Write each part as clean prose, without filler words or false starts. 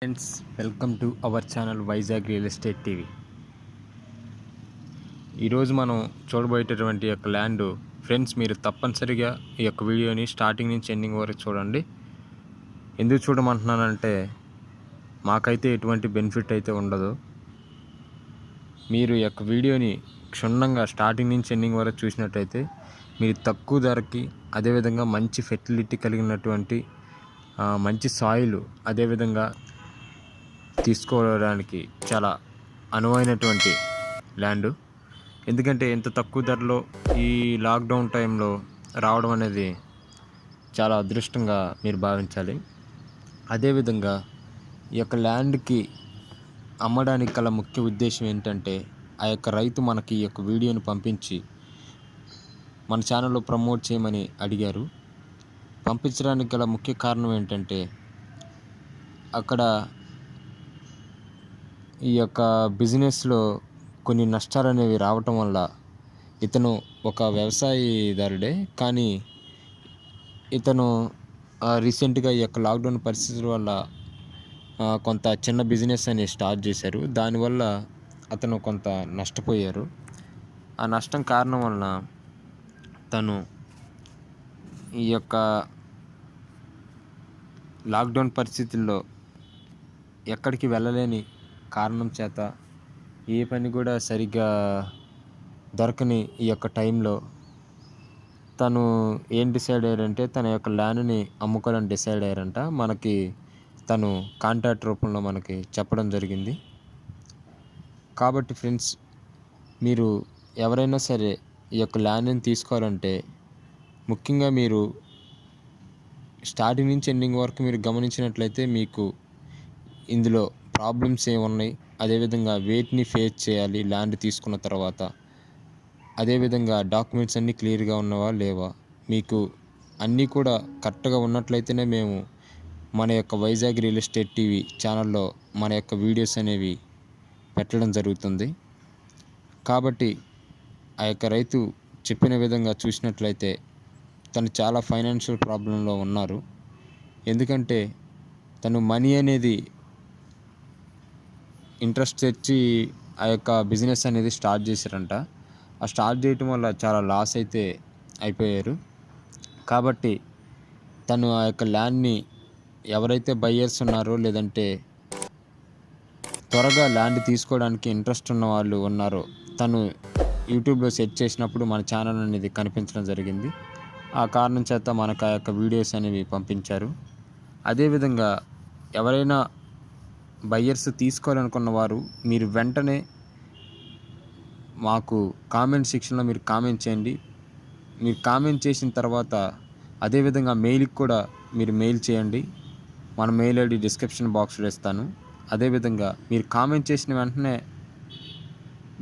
Friends, welcome to our channel Vizag real estate TV. ఈరోజు మనం చూడబోయేటటువంటి యొక్క ల్యాండ్ ఫ్రెండ్స్, మీరు తప్పనిసరిగా ఈ యొక్క వీడియోని స్టార్టింగ్ నుంచి ఎండింగ్ వరకు చూడండి. ఎందుకు చూడమంటున్నానంటే మాకైతే ఎటువంటి బెనిఫిట్ అయితే ఉండదు. మీరు ఈ యొక్క వీడియోని క్షుణ్ణంగా స్టార్టింగ్ నుంచి ఎండింగ్ వరకు చూసినట్టయితే మీరు తక్కువ ధరకి, అదేవిధంగా మంచి ఫెర్టిలిటీ కలిగినటువంటి మంచి సాయిల్, అదేవిధంగా తీసుకోవడానికి చాలా అనువైనటువంటి ల్యాండు. ఎందుకంటే ఇంత తక్కువ ధరలో ఈ లాక్డౌన్ టైంలో రావడం అనేది చాలా అదృష్టంగా మీరు భావించాలి. అదేవిధంగా ఈ యొక్క ల్యాండ్కి అమ్మడానికి గల ముఖ్య ఉద్దేశం ఏంటంటే, ఆ యొక్క రైతు మనకి ఈ యొక్క వీడియోని పంపించి మన ఛానల్లో ప్రమోట్ చేయమని అడిగారు. పంపించడానికి గల ముఖ్య కారణం ఏంటంటే, అక్కడ ఈ యొక్క బిజినెస్లో కొన్ని నష్టాలు అనేవి రావటం వల్ల ఇతను ఒక వ్యవసాయదారుడే, కానీ ఇతను రీసెంట్గా ఈ యొక్క లాక్డౌన్ పరిస్థితుల వల్ల కొంత చిన్న బిజినెస్ అనేది స్టార్ట్ చేశారు. దానివల్ల అతను కొంత నష్టపోయారు. ఆ నష్టం కారణం వలన తను ఈ యొక్క లాక్డౌన్ పరిస్థితుల్లో ఎక్కడికి వెళ్ళలేని కారణం చేత ఏ పని కూడా సరిగ్గా దొరకని ఈ యొక్క టైంలో తను ఏం డిసైడ్ అయ్యారంటే, తన యొక్క ల్యాండ్ని అమ్ముకోవాలని డిసైడ్ అయ్యారంట. మనకి తను కాంట్రాక్ట్ రూపంలో మనకి చెప్పడం జరిగింది. కాబట్టి ఫ్రెండ్స్, మీరు ఎవరైనా సరే ఈ యొక్క ల్యాండ్ని తీసుకోవాలంటే ముఖ్యంగా మీరు స్టార్టింగ్ నుంచి ఎండింగ్ వరకు మీరు గమనించినట్లయితే మీకు ఇందులో ప్రాబ్లమ్స్ ఏమున్నాయి, అదేవిధంగా వేటిని ఫేస్ చేయాలి ల్యాండ్ తీసుకున్న తర్వాత, అదేవిధంగా డాక్యుమెంట్స్ అన్నీ క్లియర్గా ఉన్నవా లేవా, మీకు అన్నీ కూడా కరెక్ట్గా ఉన్నట్లయితేనే మేము మన యొక్క వైజాగ్ రియల్ ఎస్టేట్ టీవీ ఛానల్లో మన యొక్క వీడియోస్ అనేవి పెట్టడం జరుగుతుంది. కాబట్టి ఆ యొక్క రైతు చెప్పిన విధంగా చూసినట్లయితే తను చాలా ఫైనాన్షియల్ ప్రాబ్లంలో ఉన్నారు. ఎందుకంటే తను మనీ అనేది ఇంట్రెస్ట్ తెచ్చి ఆ యొక్క బిజినెస్ అనేది స్టార్ట్ చేశారంట. ఆ స్టార్ట్ చేయటం వల్ల చాలా లాస్ అయితే అయిపోయారు. కాబట్టి తను ఆ యొక్క ల్యాండ్ని ఎవరైతే బయ్యర్స్ ఉన్నారో, లేదంటే త్వరగా ల్యాండ్ తీసుకోవడానికి ఇంట్రెస్ట్ ఉన్న వాళ్ళు ఉన్నారో, తను యూట్యూబ్లో సెర్చ్ చేసినప్పుడు మన ఛానల్ అనేది కనిపించడం జరిగింది. ఆ కారణం చేత మనకు ఆ యొక్క వీడియోస్ అనేవి పంపించారు. అదేవిధంగా ఎవరైనా బయ్యర్స్ తీసుకోవాలనుకున్న వారు మీరు వెంటనే మాకు కామెంట్ సెక్షన్లో మీరు కామెంట్ చేయండి. మీరు కామెంట్ చేసిన తర్వాత అదేవిధంగా మెయిల్కి కూడా మీరు మెయిల్ చేయండి. మన మెయిల్ ఐడి డిస్క్రిప్షన్ బాక్స్లో ఇస్తాను. అదేవిధంగా మీరు కామెంట్ చేసిన వెంటనే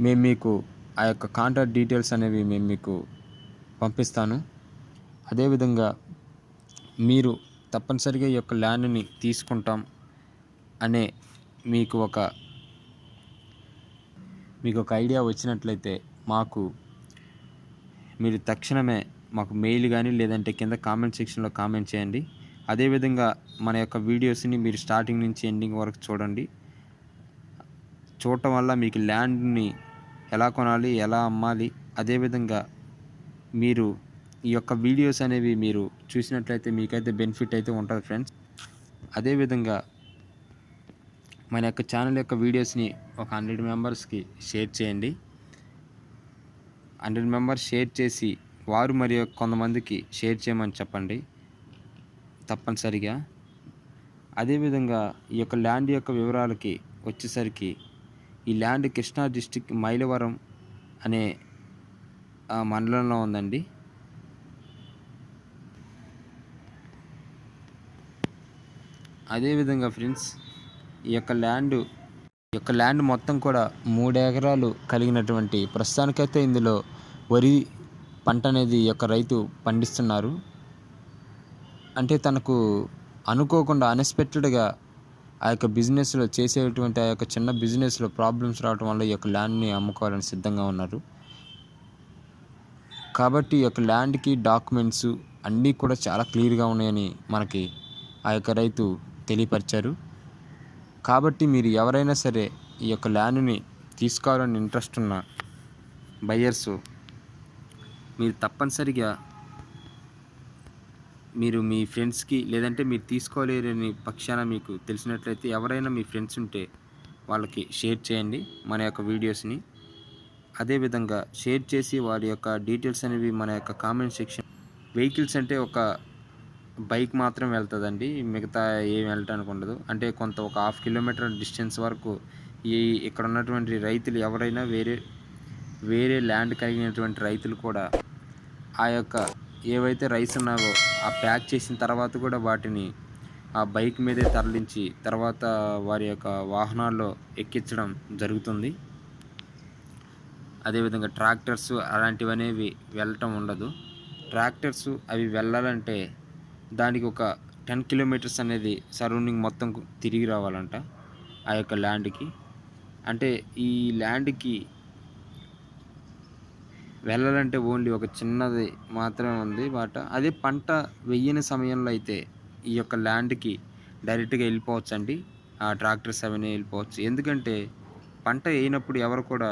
మేము మీకు ఆ యొక్క కాంటాక్ట్ డీటెయిల్స్ అనేవి మేము మీకు పంపిస్తాను. అదేవిధంగా మీరు తప్పనిసరిగా ఈ యొక్క ల్యాండ్ని తీసుకుంటాం అనే మీకు ఒక ఐడియా వచ్చినట్లయితే మీరు తక్షణమే మాకు మెయిల్ కానీ, లేదంటే కింద కామెంట్ సెక్షన్లో కామెంట్ చేయండి. అదేవిధంగా మన యొక్క వీడియోస్ని మీరు స్టార్టింగ్ నుంచి ఎండింగ్ వరకు చూడండి. చూడటం వల్ల మీకు ల్యాండ్ని ఎలా కొనాలి, ఎలా అమ్మాలి, అదేవిధంగా మీరు ఈ యొక్క వీడియోస్ అనేవి మీరు చూసినట్లయితే మీకైతే బెనిఫిట్ అయితే ఉంటుంది ఫ్రెండ్స్. అదేవిధంగా మన యొక్క ఛానల్ యొక్క వీడియోస్ని ఒక 100 మెంబర్స్కి షేర్ చేయండి. 100 మెంబర్స్ షేర్ చేసి వారు మరియు కొంతమందికి షేర్ చేయమని చెప్పండి తప్పనిసరిగా. అదేవిధంగా ఈ యొక్క ల్యాండ్ యొక్క వివరాలకి వచ్చేసరికి, ఈ ల్యాండ్ కృష్ణా డిస్టిక్ మైలవరం అనే మండలంలో ఉందండి. అదేవిధంగా ఫ్రెండ్స్, ఈ యొక్క ల్యాండ్ మొత్తం కూడా 3 ఎకరాలు కలిగినటువంటి, ప్రస్తుతానికైతే ఇందులో వరి పంట అనేది ఈ యొక్క రైతు పండిస్తున్నారు. అంటే తనకు అనుకోకుండా అన్ఎక్స్పెక్టెడ్గా ఆ యొక్క బిజినెస్లో చేసేటువంటి ఆ యొక్క చిన్న బిజినెస్లో ప్రాబ్లమ్స్ రావడం వల్ల ఈ యొక్క ల్యాండ్ని అమ్ముకోవాలని సిద్ధంగా ఉన్నారు. కాబట్టి ఈ యొక్క ల్యాండ్కి డాక్యుమెంట్స్ అన్నీ కూడా చాలా క్లియర్గా ఉన్నాయని మనకి ఆ యొక్క రైతు తెలియపరిచారు. కాబట్టి మీరు ఎవరైనా సరే ఈ యొక్క ల్యాండ్ని తీసుకోవాలని ఇంట్రెస్ట్ ఉన్న బయ్యర్సు మీరు తప్పనిసరిగా మీరు మీ ఫ్రెండ్స్కి లేదంటే మీరు తీసుకోలేరని పక్షాన మీకు తెలిసినట్లయితే ఎవరైనా మీ ఫ్రెండ్స్ ఉంటే వాళ్ళకి షేర్ చేయండి మన యొక్క వీడియోస్ని. అదేవిధంగా షేర్ చేసి వారి యొక్క డీటెయిల్స్ అనేవి మన యొక్క కామెంట్ సెక్షన్. వెహికల్స్ అంటే ఒక బైక్ మాత్రం వెళ్తుందండి, మిగతా ఏం వెళ్ళటానికి ఉండదు. అంటే కొంత ఒక 1/2 కిలోమీటర్ డిస్టెన్స్ వరకు ఇక్కడ ఉన్నటువంటి రైతులు ఎవరైనా వేరే ల్యాండ్ కలిగినటువంటి రైతులు కూడా ఆ యొక్క ఏవైతే రైస్ ఉన్నావో ఆ ప్యాక్ చేసిన తర్వాత కూడా వాటిని ఆ బైక్ మీదే తరలించి తర్వాత వారి యొక్క వాహనాల్లో ఎక్కించడం జరుగుతుంది. అదేవిధంగా ట్రాక్టర్స్ అలాంటివి అనేవి వెళ్ళటం ఉండదు. ట్రాక్టర్స్ అవి వెళ్ళాలంటే దానికి ఒక 10 కిలోమీటర్స్ అనేది సరౌండింగ్ మొత్తం తిరిగి రావాలంట ఆ యొక్క ల్యాండ్కి. అంటే ఈ ల్యాండ్కి వెళ్ళాలంటే ఓన్లీ ఒక చిన్నది మాత్రమే ఉంది బాట. అదే పంట వెయ్యని సమయంలో అయితే ఈ యొక్క ల్యాండ్కి డైరెక్ట్గా వెళ్ళిపోవచ్చు అండి, ఆ ట్రాక్టర్స్ అవన్నీ వెళ్ళిపోవచ్చు. ఎందుకంటే పంట వేయినప్పుడు ఎవరు కూడా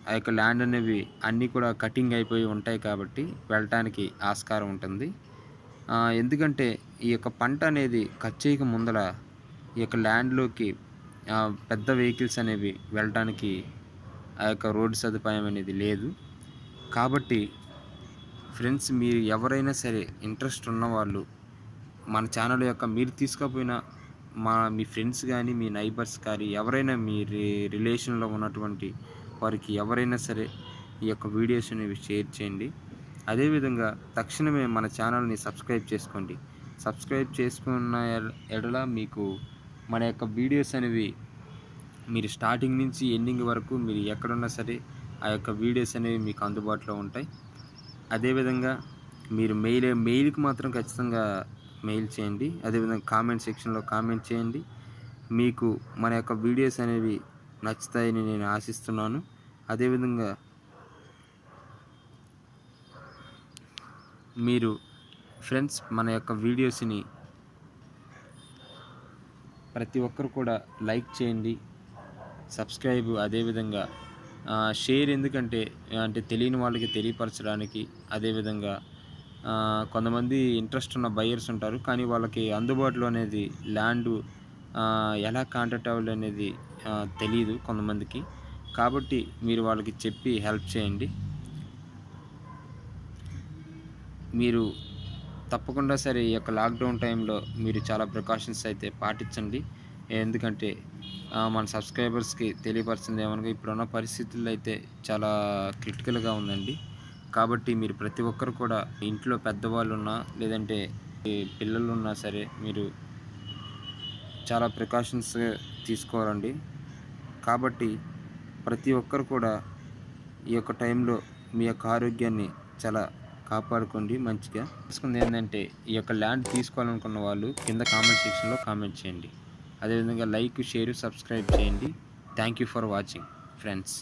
ఆ యొక్క ల్యాండ్ అనేవి అన్నీ కూడా కటింగ్ అయిపోయి ఉంటాయి కాబట్టి వెళ్ళటానికి ఆస్కారం ఉంటుంది. ఎందుకంటే ఈ యొక్క పంట అనేది కట్ చేయక ముందర ఈ యొక్క ల్యాండ్లోకి పెద్ద వెహికల్స్ అనేవి వెళ్ళటానికి ఆ యొక్క రోడ్డు సదుపాయం అనేది లేదు. కాబట్టి ఫ్రెండ్స్, మీరు ఎవరైనా సరే ఇంట్రెస్ట్ ఉన్నవాళ్ళు మన ఛానల్ యొక్క మీరు తీసుకోకపోయినా మీ ఫ్రెండ్స్ కానీ మీ నైబర్స్ కానీ ఎవరైనా మీ రిలేషన్లో ఉన్నటువంటి వారికి ఎవరైనా సరే ఈ యొక్క వీడియోస్ అనేవి షేర్ చేయండి. అదేవిధంగా తక్షణమే మన ఛానల్ని సబ్స్క్రైబ్ చేసుకోండి. సబ్స్క్రైబ్ చేసుకున్న ఎడల మీకు మన యొక్క వీడియోస్ అనేవి మీరు స్టార్టింగ్ నుంచి ఎండింగ్ వరకు మీరు ఎక్కడున్నా సరే ఆ యొక్క వీడియోస్ అనేవి మీకు అందుబాటులో ఉంటాయి. అదేవిధంగా మీరు మెయిల్కి మాత్రం ఖచ్చితంగా మెయిల్ చేయండి. అదేవిధంగా కామెంట్ సెక్షన్లో కామెంట్ చేయండి. మీకు మన యొక్క వీడియోస్ అనేవి నచ్చుతాయని నేను ఆశిస్తున్నాను. అదేవిధంగా మీరు ఫ్రెండ్స్ మన యొక్క వీడియోస్ని ప్రతి ఒక్కరు కూడా లైక్ చేయండి, సబ్స్క్రైబ్, అదేవిధంగా షేర్. ఎందుకంటే తెలియని వాళ్ళకి తెలియపరచడానికి. అదేవిధంగా కొంతమంది ఇంట్రెస్ట్ ఉన్న బయ్యర్స్ ఉంటారు, కానీ వాళ్ళకి అందుబాటులో అనేది ల్యాండ్ ఎలా కాంటాక్ట్ అవ్వాలి అనేది తెలియదు కొంతమందికి. కాబట్టి మీరు వాళ్ళకి చెప్పి హెల్ప్ చేయండి. మీరు తప్పకుండా సరే ఈ యొక్క లాక్డౌన్ టైంలో మీరు చాలా ప్రికాషన్స్ అయితే పాటించండి. ఎందుకంటే మన సబ్స్క్రైబర్స్కి తెలియపరిచింది ఏమనగా ఇప్పుడున్న పరిస్థితుల్లో అయితే చాలా క్రిటికల్గా ఉందండి. కాబట్టి మీరు ప్రతి ఒక్కరు కూడా ఇంట్లో పెద్దవాళ్ళు ఉన్నా లేదంటే పిల్లలు ఉన్నా సరే మీరు చాలా ప్రికాషన్స్ తీసుకోవాలండి. కాబట్టి ప్రతి ఒక్కరు కూడా ఈ యొక్క టైంలో మీ యొక్క ఆరోగ్యాన్ని చాలా కాపాడుకోండి. మంచిగా తెలుసుకుంది ఏంటంటే ఈ యొక్క ల్యాండ్ తీసుకోవాలనుకున్న వాళ్ళు కింద కామెంట్ సెక్షన్లో కామెంట్ చేయండి. అదేవిధంగా లైక్, షేర్, సబ్స్క్రైబ్ చేయండి. Thank you for watching friends.